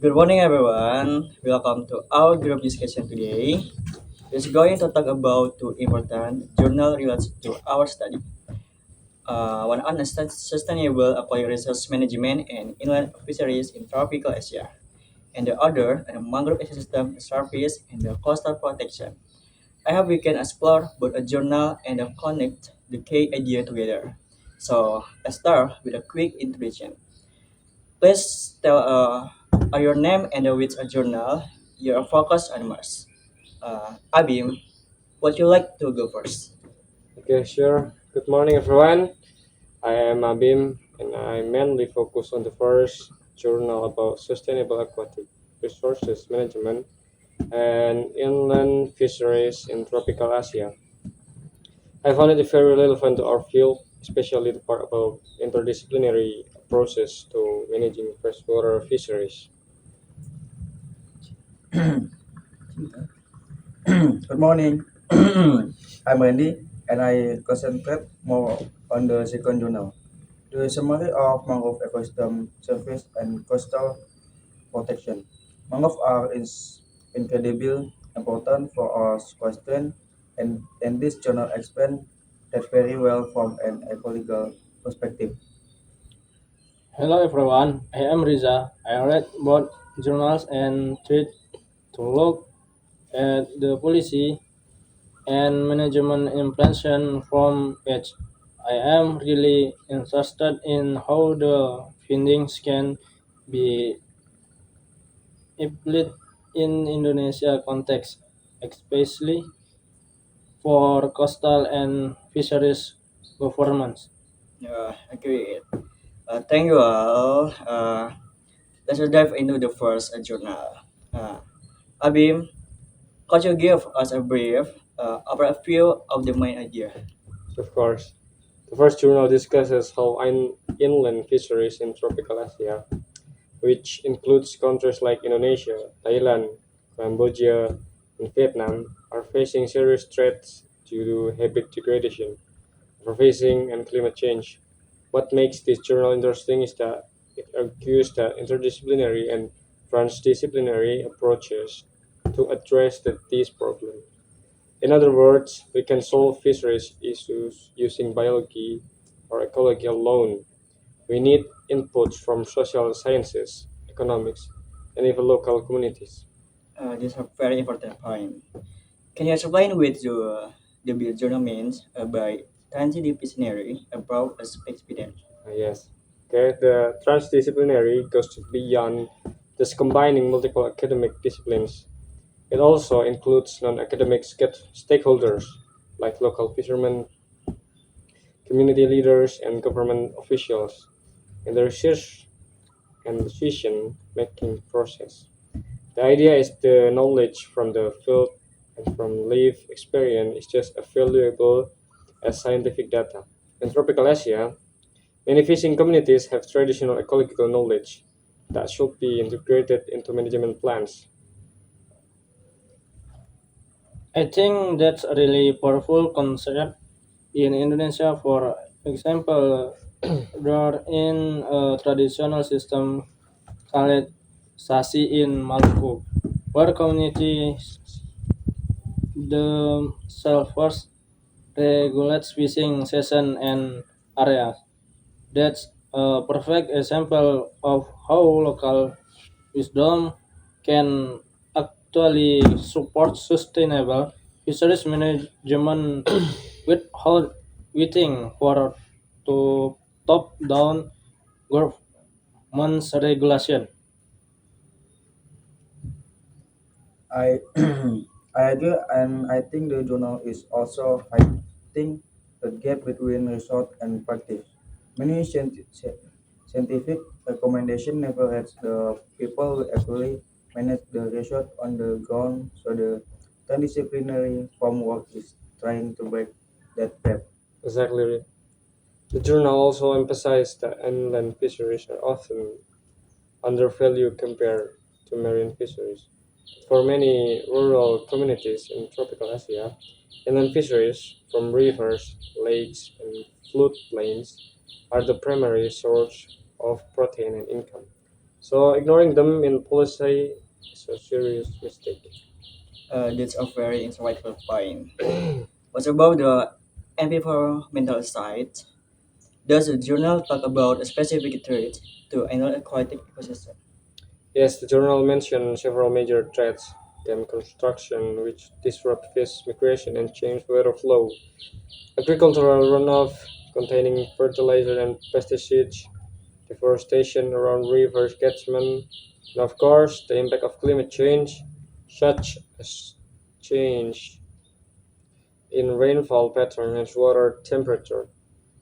Good morning, everyone. Welcome to our group discussion today. We're going to talk about two important journal related to our study. One on sustainable aquatic resource management and inland fisheries in tropical Asia, and the other on mangrove ecosystem service and the coastal protection. I hope we can explore both a journal and connect the key idea together. So let's start with a quick introduction. Please tell your name and which journal you are focused on most. Abim, would you like to go first? Okay, sure. Good morning, everyone. I am Abim, and I mainly focus on the first journal about sustainable aquatic resources management and inland fisheries in tropical Asia. I found it very relevant to our field, especially the part about interdisciplinary approaches to managing freshwater fisheries. Good morning. I'm Randy, and I concentrate more on the second journal. The summary of mangrove ecosystem service and coastal protection. Mangrove are is incredibly important for our coastline, and this journal explains that very well from an ecological perspective. Hello everyone, I am Riza. I read both journals and tried to look at the policy and management implication from each. I am really interested in how the findings can be applied in Indonesia context, especially for coastal and fisheries governments. Agree. Thank you all. Let's dive into the first journal. Uh, Abim, could you give us a brief about a few of the main ideas? Of course, the first journal discusses how inland fisheries in tropical Asia, which includes countries like Indonesia, Thailand, Cambodia, and Vietnam, are facing serious threats due to habitat degradation, overfishing, and climate change. What makes this journal interesting is that it argues that interdisciplinary and transdisciplinary approaches to address these problems. In other words, we can solve fisheries issues using biology or ecology alone. We need inputs from social sciences, economics, and even local communities. This is a very important point. Can you explain what the build journal means by transdisciplinary approach as expedient? Yes. Okay, the transdisciplinary goes beyond just combining multiple academic disciplines. It also includes non-academic stakeholders like local fishermen, community leaders, and government officials in the research and decision-making process. The idea is the knowledge from the field and from lived experience is just as valuable as scientific data. In tropical Asia, many fishing communities have traditional ecological knowledge that should be integrated into management plans. I think that's a really powerful concept. In Indonesia, for example, there in a traditional system called Sasi in Maluku, where communities themselves regulates fishing season and areas. That's a perfect example of how local wisdom can actually support sustainable fisheries management without waiting for to top-down government's regulation. I I agree, and I think the journal is also highlighting the gap between research and practice. Many scientific recommendation never has the people who actually manage the research on the ground, so the transdisciplinary framework is trying to break that gap. Exactly. The journal also emphasized that inland fisheries are often undervalued compared to marine fisheries. For many rural communities in tropical Asia, inland fisheries from rivers, lakes, and floodplains are the primary source of protein and income. So ignoring them in policy is a serious mistake. That's a very insightful point. What about the environmental side? Does the journal talk about a specific threat to annual aquatic ecosystem? Yes, the journal mentioned several major threats: dam construction, which disrupt fish migration and change weather flow; agricultural runoff containing fertilizer and pesticides; deforestation around river catchment; and of course, the impact of climate change, such as change in rainfall pattern and water temperature.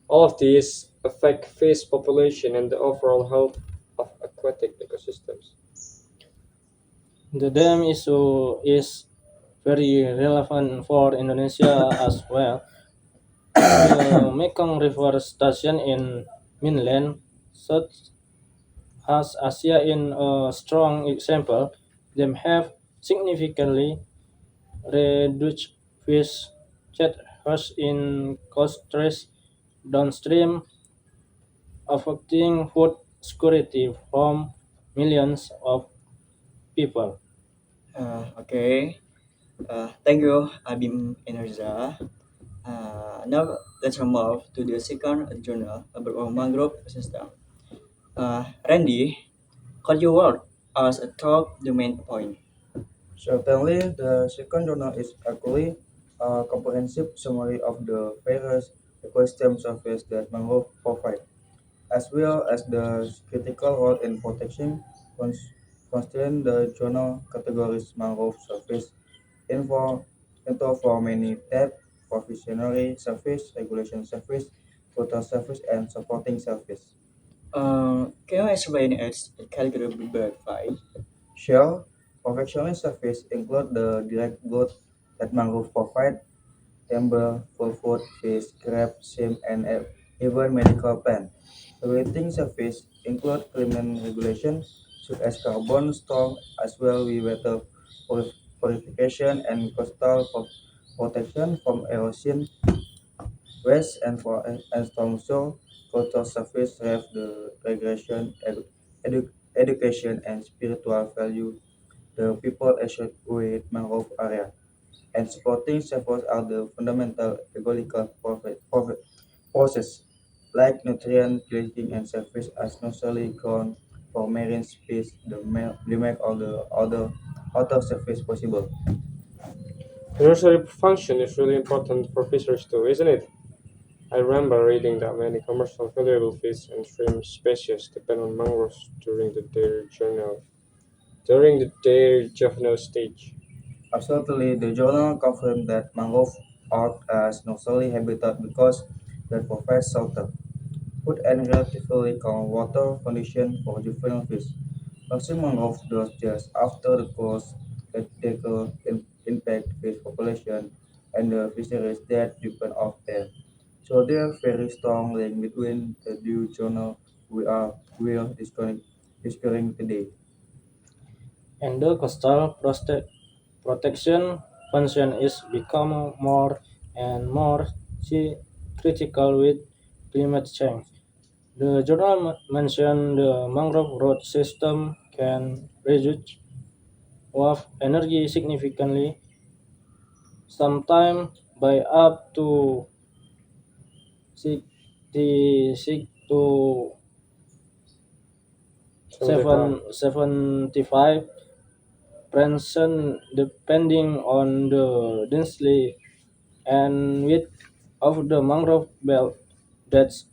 All of these affect fish population and the overall health of aquatic ecosystems. The dam issue is very relevant for Indonesia as well. The Mekong River station in mainland South has Asia in a strong example. They have significantly reduced fish catches in coastal downstream, affecting food security from millions of people. Okay. Thank you, Abim Enerza. Now let's move to the second journal about our mangrove ecosystem. Randy, could you walk us through the main point? Certainly, the second journal is actually a comprehensive summary of the various ecosystem services that mangrove provide, as well as the critical role in protection. Considering the journal categories mangrove service info, into for many types: provisionary service, regulation service, total service, and supporting service. Can you explain its category by? Shell professional service include the direct goods that mangrove provide: timber, full food, fish, crab, shrimp, and even medical plant. Regulating service include climate regulation, such as carbon storm, as well as water purification and coastal protection from erosion, waste, and storm. So, cultural service have the regulation, education, and spiritual value the people associate with mangrove area, and supporting efforts are the fundamental ecological process, like nutrient drinking and surface as naturally grown for marine species, the make all the other outer surface possible. The nursery function is really important for fisheries too, isn't it? I remember reading that many commercial valuable fish and shrimp species depend on mangroves during their juvenile stage. Absolutely, the journal confirmed that mangrove act as nursery habitat because they provide shelter, food, and relatively calm water conditions for juvenile fish. Losing mangrove does just after the coast that they could impact fish population and the fisheries that depend on them. So there are very strong link between the two journal we are discussing today. And the coastal protection function is becoming more and more critical with climate change. The journal mentioned the mangrove root system can reduce of energy significantly, sometimes by up to 66 to 75. 75% depending on the density and width of the mangrove belt. That's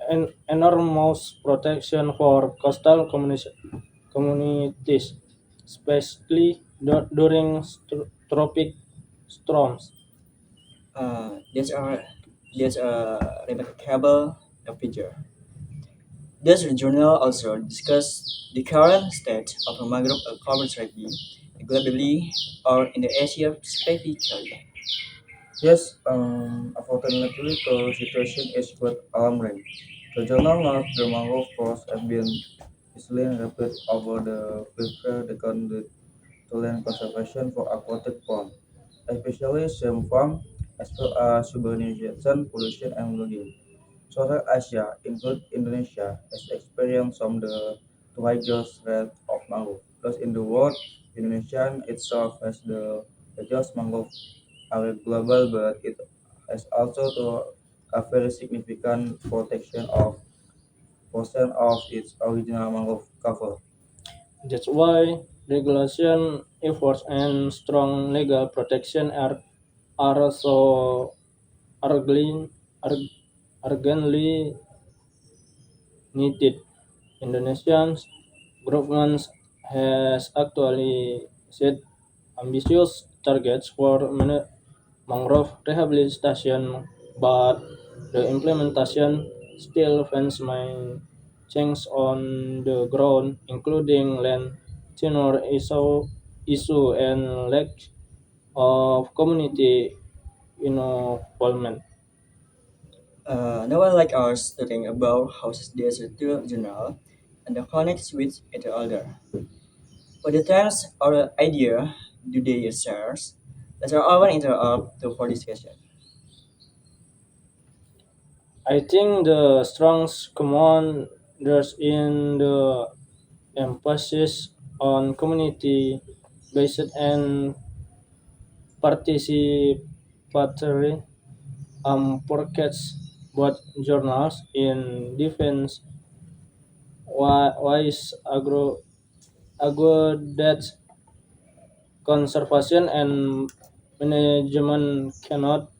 an enormous protection for coastal communities, especially during tropic storms. Uh, that's a that's a remarkable feature. This journal also discussed the current state of mangrove cover strategy globally or in the Asia specifically. Yes, unfortunately, the situation is quite alarming. The journal notes the mangrove forests have been easily rapid over the prefer decade to land conservation for aquatic fauna, especially shrimp farm, as well as urbanization, pollution, and logging. Southern Asia, include Indonesia, has experienced some the highest rate of mangrove. Thus, in the world, Indonesia itself has the largest mangrove area global, but it has also to a very significant protection of portion of its original mangrove cover. That's why regulation efforts and strong legal protection are so urgently, urgently needed. Indonesian government has actually set ambitious targets for mangrove rehabilitation, but the implementation still faces many changes on the ground, including land tenure issue and lack of community involvement. No one like us talking about how there's a journal and the connects with each other. But the terms or idea do they share? Let's often interrupt to for discussion. I think the strongest commanders in the emphasis on community based and participatory forecasts both journals in defense wise agro that conservation and management cannot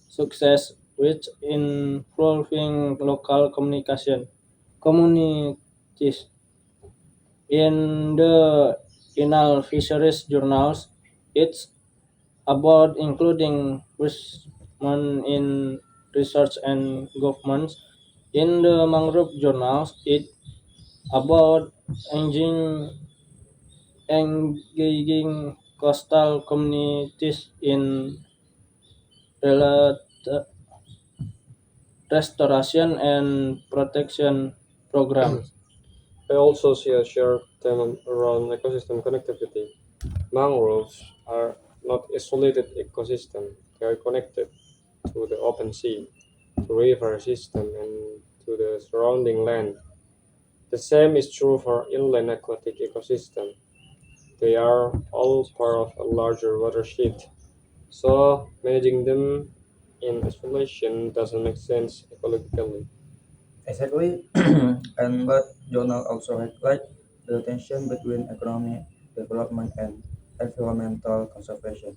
success with involving local communities. In the Inal Fisheries journals, it's about including women in research and governments. In the mangrove journals, it's about engaging coastal communities in relate- restoration and protection programs. I also see a shared theme around ecosystem connectivity. Mangroves are not isolated ecosystem; they are connected to the open sea, to river system, and to the surrounding land. The same is true for inland aquatic ecosystem. They are all part of a larger watershed. So managing them in isolation doesn't make sense ecologically. Exactly, and but journal also highlight the tension between economic development and environmental conservation.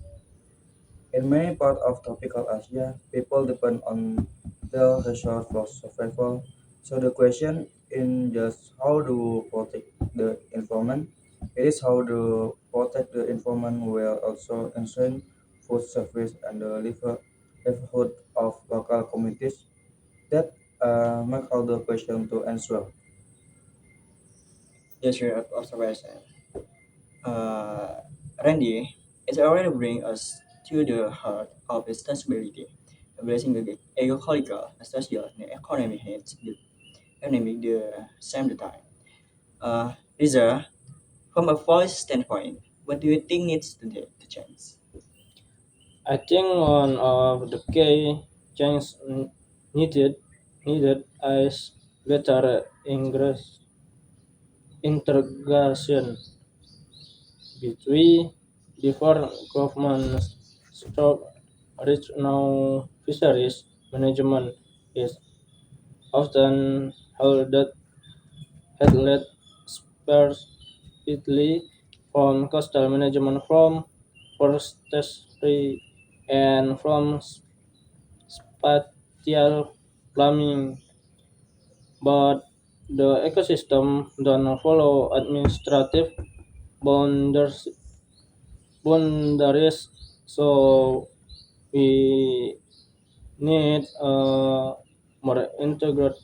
In many parts of tropical Asia, people depend on their resource for survival. So the question in just how to protect the environment, it is how to protect the environment while also ensuring food service and the livelihood of local communities. That make all the question to answer. Just your observation. Uh, Randy, it's already bring us to the heart of responsibility, addressing the ecological, social, and economic needs, the economic the same time. Riza, from a policy standpoint, what do you think needs to change? I think one of the key changes needed needed is better integration between different governments. Stock regional fisheries management is often held headed specifically from coastal management, from forestry, and from spatial plumbing, but the ecosystem don't follow administrative boundaries. boundaries so we need a more integrated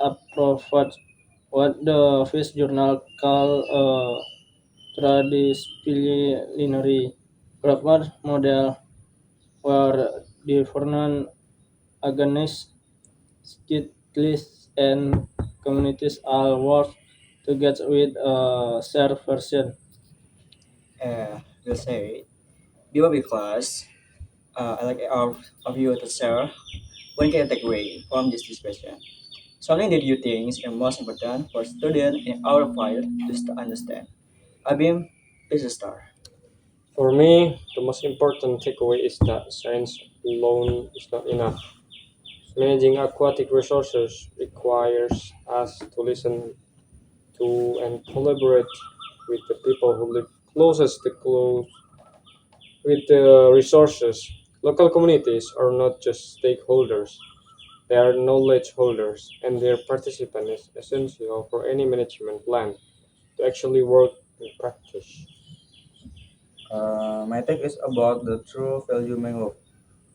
approach, what the Fish Journal call a transdisciplinary development model where different agonist skills and communities all work together with a shared version. We'll say, Biba because I like our of you to share. one key takeaway from this discussion. Something that you think is most important for students in our field is to understand. Abim, please start. For me, the most important takeaway is that science alone is not enough. Managing aquatic resources requires us to listen to and collaborate with the people who live closest to close with the resources. Local communities are not just stakeholders, they are knowledge holders, and their participation is essential for any management plan to actually work in practice. My take is about the true value mangrove.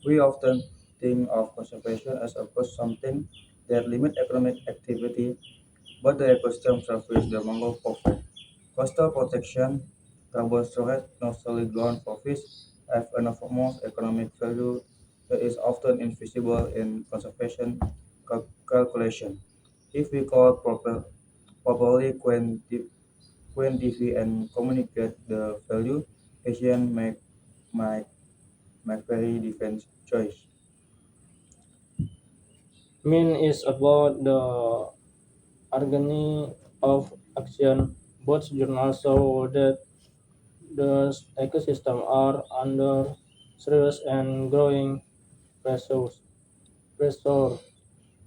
We often think of conservation as opposed something that limit economic activity, but the ecosystem service the mangrove provide. Coastal protection, carbon storage, naturally ground for fish have enormous economic value that is often invisible in conservation calculation. If we properly quantify and communicate the value, Asian might make very different choice. Mean is about the agony of action. Both journals show that the ecosystem are under serious and growing pressures. Pressure.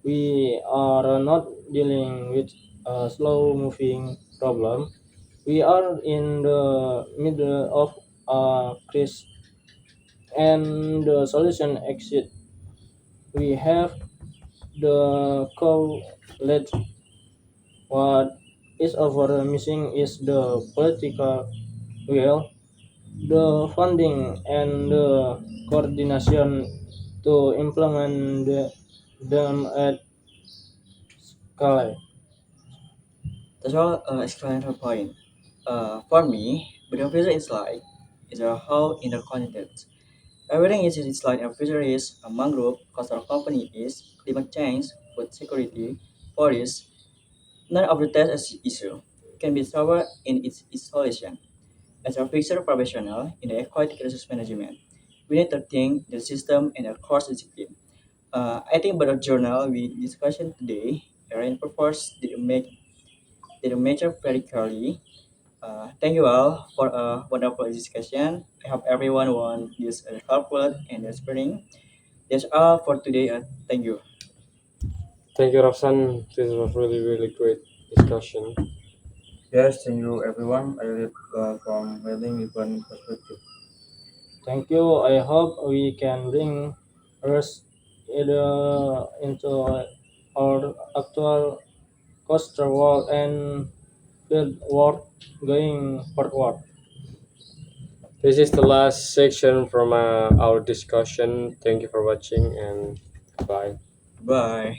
We are not dealing with a slow-moving problem. We are in the middle of a crisis, and the solution exit. We have the college. What is over missing is the political will, the funding, and the coordination to implement them at scale. That's all excellent point. For me, but the future is like is how interconnected. Everything is in like a fisheries, a mangrove, coastal company is climate change, food security, forests. None of the test as issue can be solved in its isolation. As a fisher professional in the aquatic resource management, we need to think the system and the course discipline. I think about the journal we discussion today, Aaron purpose did make it very clearly. Thank you all for a wonderful discussion. I hope everyone won this helpful and inspiring. That's all for today. Thank you. Thank you, Rafsan. This was really great discussion. Yes, thank you everyone. I read from many different perspective. Thank you. I hope we can bring us either into our actual coastal work and field work going forward. This is the last section from our discussion. Thank you for watching and bye. Bye.